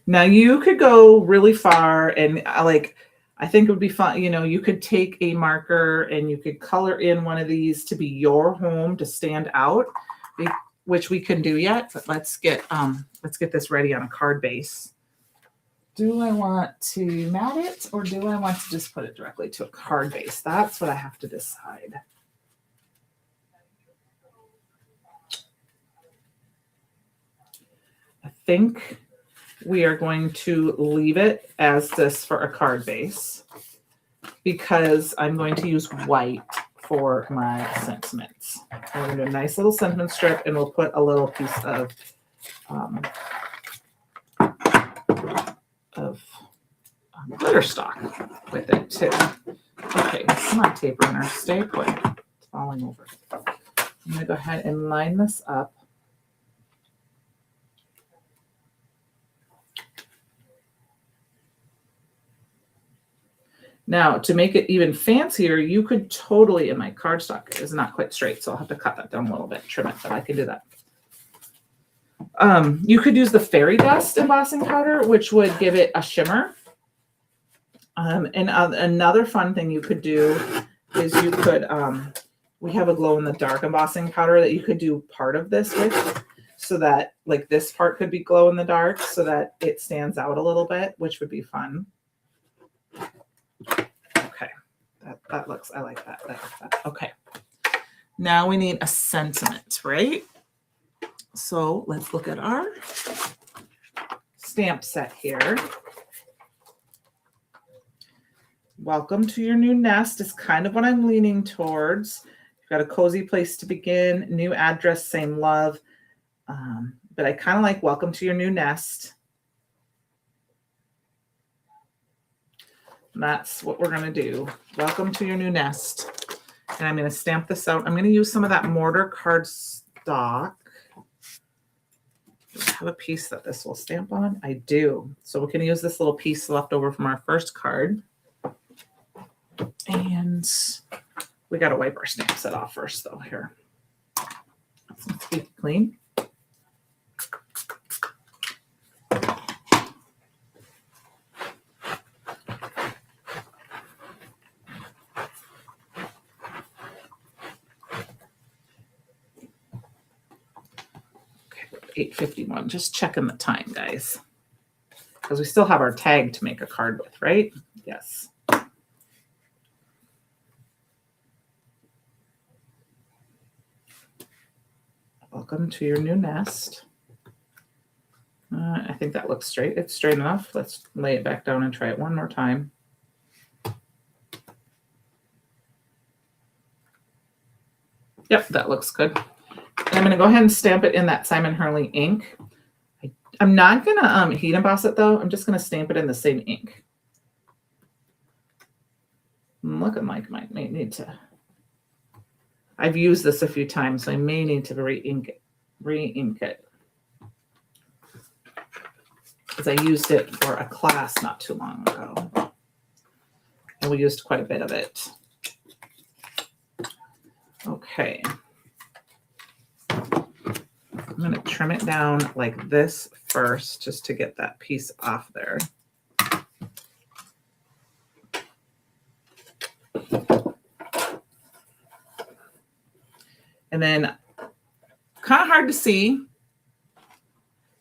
Now you could go really far and I think it would be fun. You know, you could take a marker and you could color in one of these to be your home to stand out, which we can do yet, but let's get this ready on a card base. Do I want to mat it or do I want to just put it directly to a card base? That's what I have to decide. I think we are going to leave it as this for a card base because I'm going to use white for my sentiments. We're going to do a nice little sentiment strip and we'll put a little piece of glitter stock with it too. Okay, come on, tape runner, stay put. It's falling over. I'm going to go ahead and line this up. Now, to make it even fancier, you could totally, and my cardstock is not quite straight, so I'll have to cut that down a little bit, trim it, but I can do that. You could use the fairy dust embossing powder, which would give it a shimmer. Another fun thing you could do is you could, we have a glow in the dark embossing powder that you could do part of this with. so that like this part could be glow in the dark so that it stands out a little bit, which would be fun. Okay, that looks, I like that. Okay, now we need a sentiment, right? So let's look at our stamp set here. Welcome to your new nest is kind of what I'm leaning towards. You've got a cozy place to begin, new address, same love. But I kind of like welcome to your new nest. And that's what we're going to do. Welcome to your new nest. And I'm going to stamp this out. I'm going to use some of that mortar cardstock. Do I have a piece that this will stamp on? I do. So we can use this little piece left over from our first card. And we got to wipe our stamp set off first, though. Here. Let's keep it clean. Okay, 8:51. Just checking the time, guys. Because we still have our tag to make a card with, right? Yes. Welcome to your new nest. I think that looks straight. It's straight enough. Let's lay it back down and try it one more time. Yep, that looks good. And I'm going to go ahead and stamp it in that Simon Hurley ink. I'm not going to heat emboss it, though. I'm just going to stamp it in the same ink. Looking like I may need to. I've used this a few times, so I may need to re-ink it. Because I used it for a class not too long ago. And we used quite a bit of it. Okay. I'm going to trim it down like this first, just to get that piece off there. And then, kind of hard to see,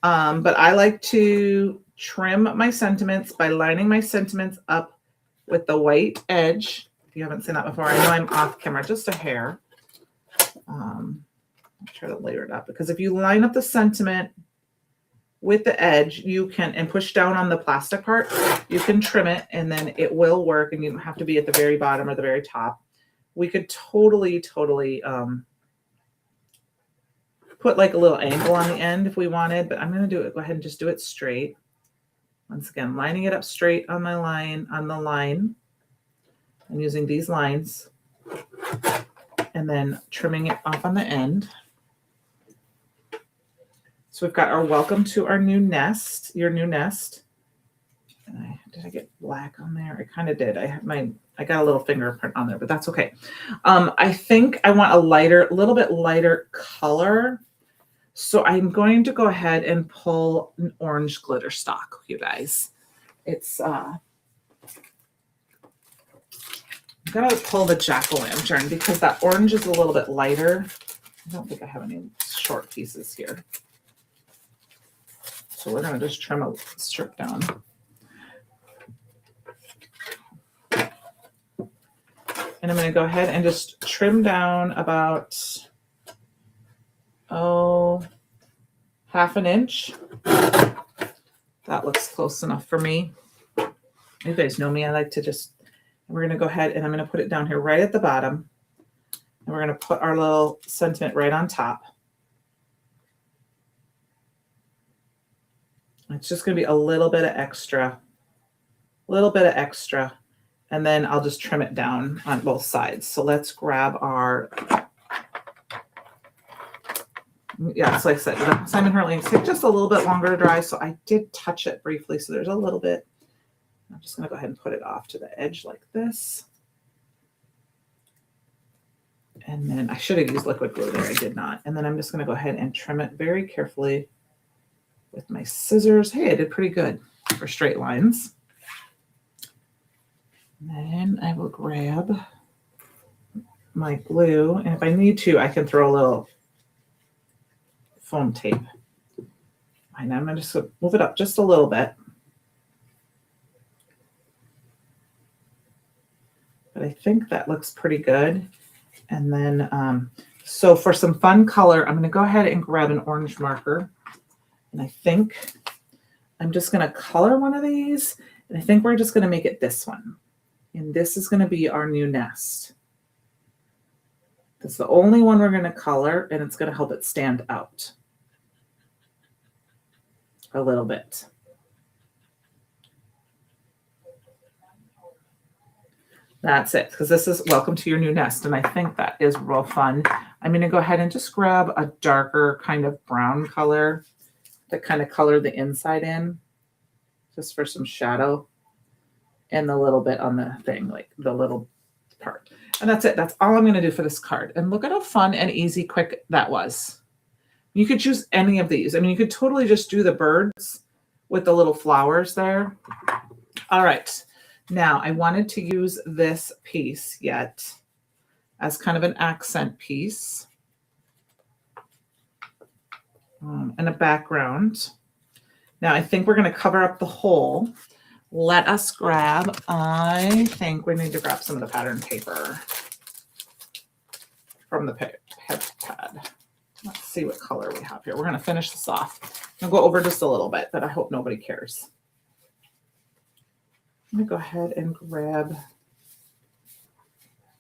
but I like to trim my sentiments by lining my sentiments up with the white edge. If you haven't seen that before, I know I'm off camera just a hair. I'll try to layer it up, because if you line up the sentiment with the edge, you can, and push down on the plastic part, you can trim it and then it will work, and you don't have to be at the very bottom or the very top. We could totally put like a little angle on the end if we wanted, but I'm going to do it. Go ahead and just do it straight. Once again, lining it up straight on my line, on the line. I'm using these lines and then trimming it off on the end. So we've got our welcome to our new nest, your new nest. And did I get black on there? I kind of did. I got a little fingerprint on there, but that's okay. I think I want a little bit lighter color. So I'm going to go ahead and pull an orange glitter stock, you guys. It's I'm gonna pull the jack-o'-lantern because that orange is a little bit lighter. I don't think I have any short pieces here. So we're gonna just trim a strip down. And I'm gonna go ahead and just trim down about, half an inch. That looks close enough for me. You guys know me, I like to just, we're gonna go ahead and I'm gonna put it down here right at the bottom. And we're gonna put our little sentiment right on top. It's just gonna be a little bit of extra. And then I'll just trim it down on both sides. So let's grab our, yeah, so like I said, the Simon Hurley ink took just a little bit longer to dry, so I did touch it briefly, so there's a little bit. I'm just going to go ahead and put it off to the edge like this. And then I should have used liquid glue there, I did not. And then I'm just going to go ahead and trim it very carefully with my scissors. Hey, I did pretty good for straight lines. And then I will grab my glue, and if I need to, I can throw a little foam tape. And I'm just going to move it up just a little bit. But I think that looks pretty good. And then, so for some fun color, I'm going to go ahead and grab an orange marker. And I think I'm just going to color one of these. And I think we're just going to make it this one. And this is going to be our new nest. That's the only one we're going to color, and it's going to help it stand out a little bit. That's it, because this is welcome to your new nest, and I think that is real fun. I'm going to go ahead and just grab a darker kind of brown color to kind of color the inside in, just for some shadow and the little bit on the thing, like the little part. And that's it. That's all I'm going to do for this card. And look at how fun and easy, quick that was. You could choose any of these. I mean, you could totally just do the birds with the little flowers there. All right. Now, I wanted to use this piece yet as kind of an accent piece and a background. Now, I think we're going to cover up the hole. Let us grab, I think we need to grab some of the pattern paper from the pad. Let's see what color we have here. We're going to finish this off. I'll go over just a little bit, but I hope nobody cares. I'm going to go ahead and grab, I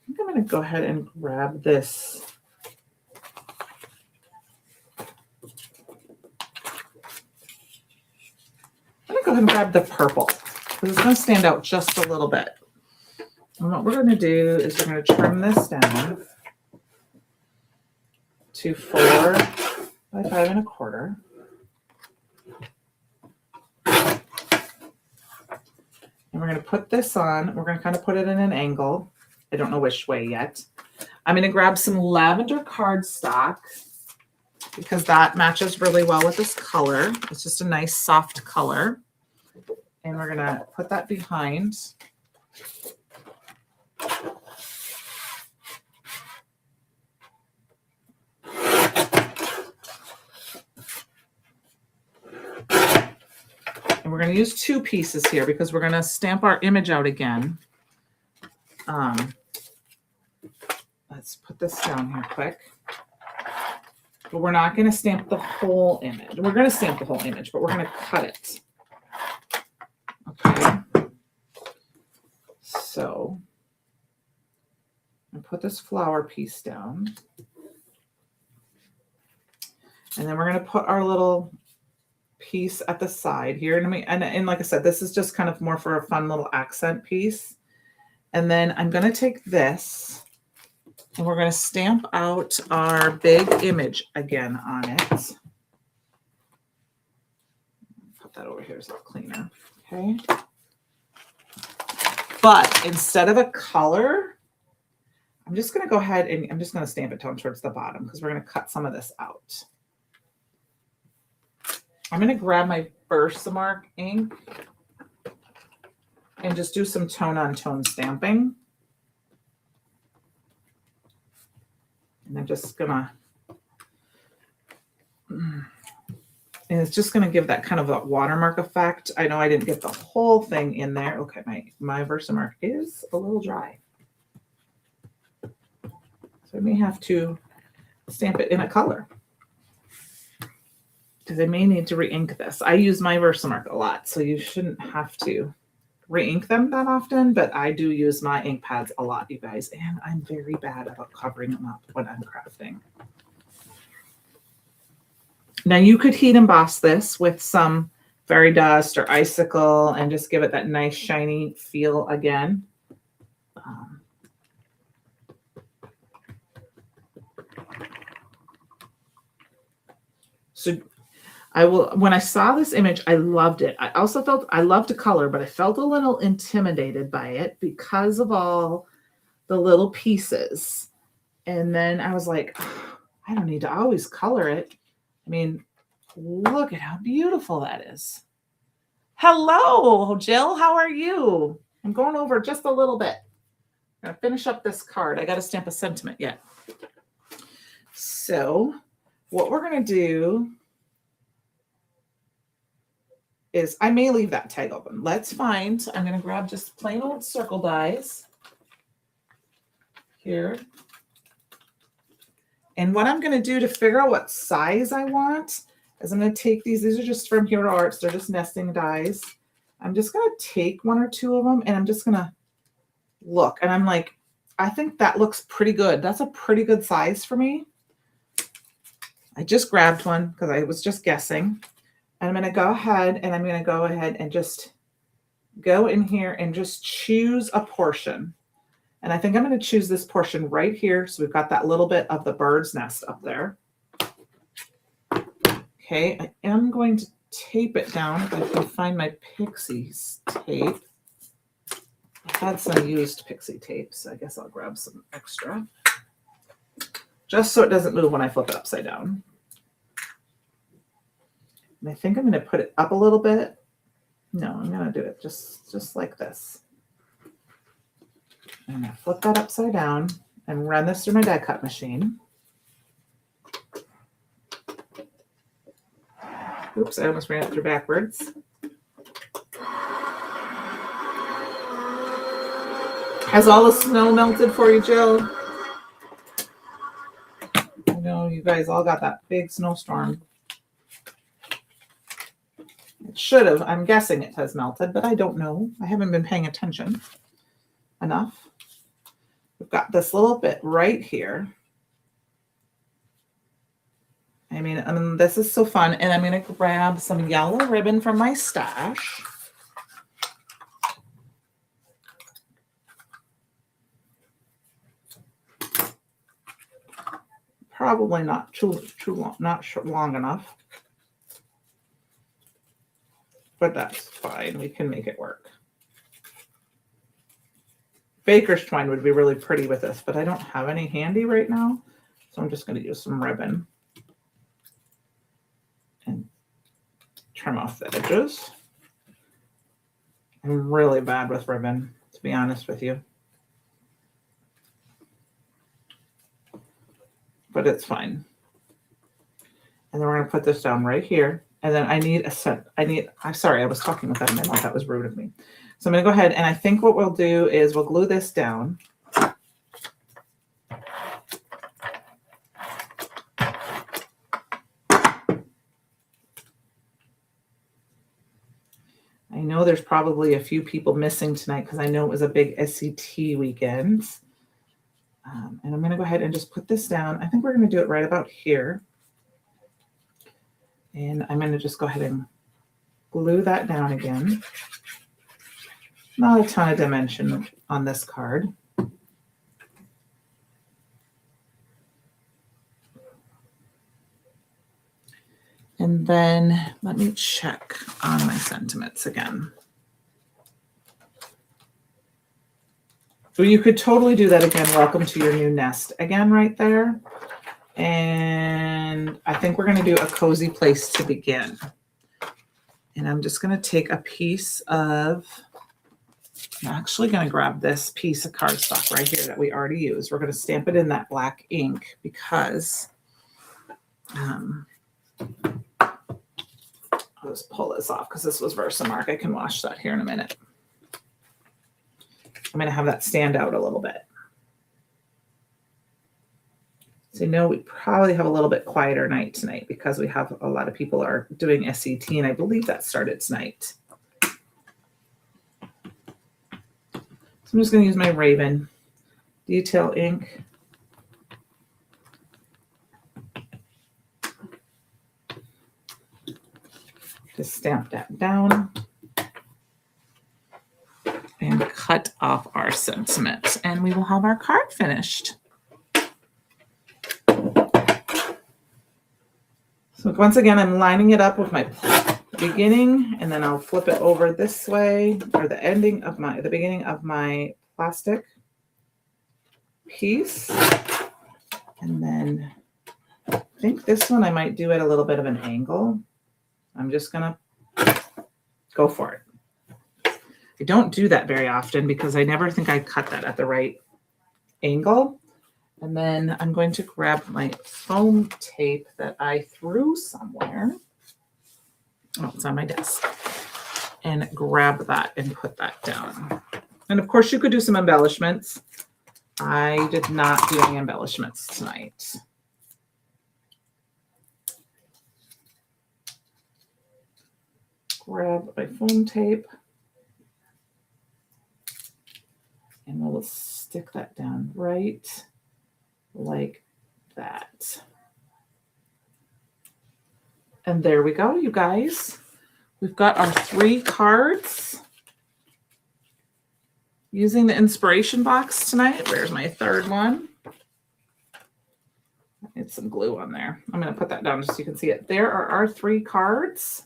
think I'm going to go ahead and grab this. I'm going to go ahead and grab the purple, because it's going to stand out just a little bit. And what we're going to do is we're going to trim this down to 4 by 5 1/4. And we're going to put this on. We're going to kind of put it in an angle. I don't know which way yet. I'm going to grab some lavender cardstock because that matches really well with this color. It's just a nice soft color. And we're going to put that behind. And we're going to use 2 pieces here because we're going to stamp our image out again. Let's put this down here quick. But we're not going to stamp the whole image. We're going to stamp the whole image, but we're going to cut it. Okay. So I'm going to put this flower piece down. And then we're going to put our little piece at the side here. And like I said, this is just kind of more for a fun little accent piece. And then I'm going to take this and we're going to stamp out our big image again on it. Put that over here so it's cleaner. Okay. But instead of a color, I'm just going to go ahead and I'm just going to stamp it down towards the bottom because we're going to cut some of this out. I'm going to grab my Versamark ink and just do some tone-on-tone stamping. And I'm just going to, and it's just going to give that kind of a watermark effect. I know I didn't get the whole thing in there. Okay, my Versamark is a little dry. So I may have to stamp it in a color, because I may need to re-ink this. I use my Versamark a lot, so you shouldn't have to re-ink them that often, but I do use my ink pads a lot, you guys, and I'm very bad about covering them up when I'm crafting. Now you could heat emboss this with some fairy dust or icicle and just give it that nice shiny feel again. So when I saw this image, I loved it. I also felt, I loved the color, but I felt a little intimidated by it because of all the little pieces. And then I was like, oh, I don't need to always color it. I mean, look at how beautiful that is. Hello, Jill. How are you? I'm going over just a little bit. I'm going to finish up this card. I got to stamp a sentiment yet. So what we're going to do is I may leave that tag open. Let's find, I'm going to grab just plain old circle dies here. And what I'm going to do to figure out what size I want is I'm going to take these are just from Hero Arts. They're just nesting dies. I'm just going to take one or two of them and I'm just going to look. And I'm like, I think that looks pretty good. That's a pretty good size for me. I just grabbed one because I was just guessing. And I'm going to go ahead and just go in here and just choose a portion. And I think I'm going to choose this portion right here. So we've got that little bit of the bird's nest up there. Okay, I am going to tape it down if I can find my pixie tape. I had some used pixie tape, so I guess I'll grab some extra. Just so it doesn't move when I flip it upside down. And I think I'm going to put it up a little bit. No, I'm going to do it just like this. I'm going to flip that upside down and run this through my die cut machine. Oops, I almost ran it through backwards. Has all the snow melted for you, Jill? I know you guys all got that big snowstorm. It should have. I'm guessing it has melted, but I don't know. I haven't been paying attention enough. We've got this little bit right here. I mean, this is so fun. And I'm going to grab some yellow ribbon from my stash. Probably not too long, not long enough. But that's fine. We can make it work. Baker's twine would be really pretty with this, but I don't have any handy right now. So I'm just going to use some ribbon and trim off the edges. I'm really bad with ribbon, to be honest with you. But it's fine. And then we're going to put this down right here. And then I need a set. I'm sorry, I was talking with that in my mouth. That was rude of me. So I'm going to go ahead and I think what we'll do is we'll glue this down. I know there's probably a few people missing tonight because I know it was a big SCT weekend. And I'm going to go ahead and just put this down. I think we're going to do it right about here. And I'm going to just go ahead and glue that down again. Not a ton of dimension on this card. And then let me check on my sentiments again. So you could totally do that again. Welcome to your new nest again right there. And I think we're going to do a cozy place to begin. And I'm just going to take a piece of, I'm actually going to grab this piece of cardstock right here that we already used. We're going to stamp it in that black ink because I'll just pull this off because this was Versamark. I can wash that here in a minute. I'm going to have that stand out a little bit. So, we probably have a little bit quieter night tonight because we have a lot of people are doing SCT, and I believe that started tonight. So I'm just going to use my Raven detail ink. Just stamp that down and cut off our sentiment, and we will have our card finished. So once again, I'm lining it up with my beginning, and then I'll flip it over this way, or the beginning of my plastic piece. And then I think this one I might do at a little bit of an angle. I'm just going to go for it. I don't do that very often because I never think I cut that at the right angle. And then I'm going to grab my foam tape that I threw somewhere. Oh, it's on my desk. And grab that and put that down. And of course, you could do some embellishments. I did not do any embellishments tonight. Grab my foam tape. And we'll stick that down right like that. And there we go, you guys. We've got our 3 cards. Using the inspiration box tonight. Where's my third one? I need some glue on there. I'm going to put that down just so you can see it. There are our 3 cards.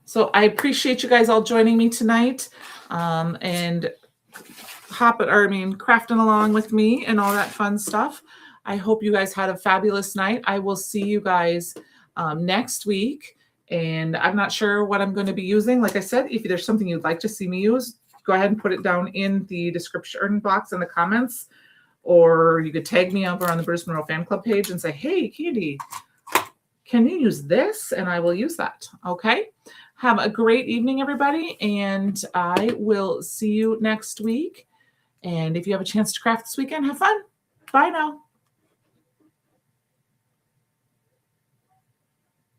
So I appreciate you guys all joining me tonight and crafting along with me and all that fun stuff. I hope you guys had a fabulous night. I will see you guys next week. And I'm not sure what I'm going to be using. Like I said, if there's something you'd like to see me use, go ahead and put it down in the description box in the comments. Or you could tag me over on the Bruce Monroe Fan Club page and say, hey, Candi, can you use this? And I will use that. Okay. Have a great evening, everybody. And I will see you next week. And if you have a chance to craft this weekend, have fun. Bye now.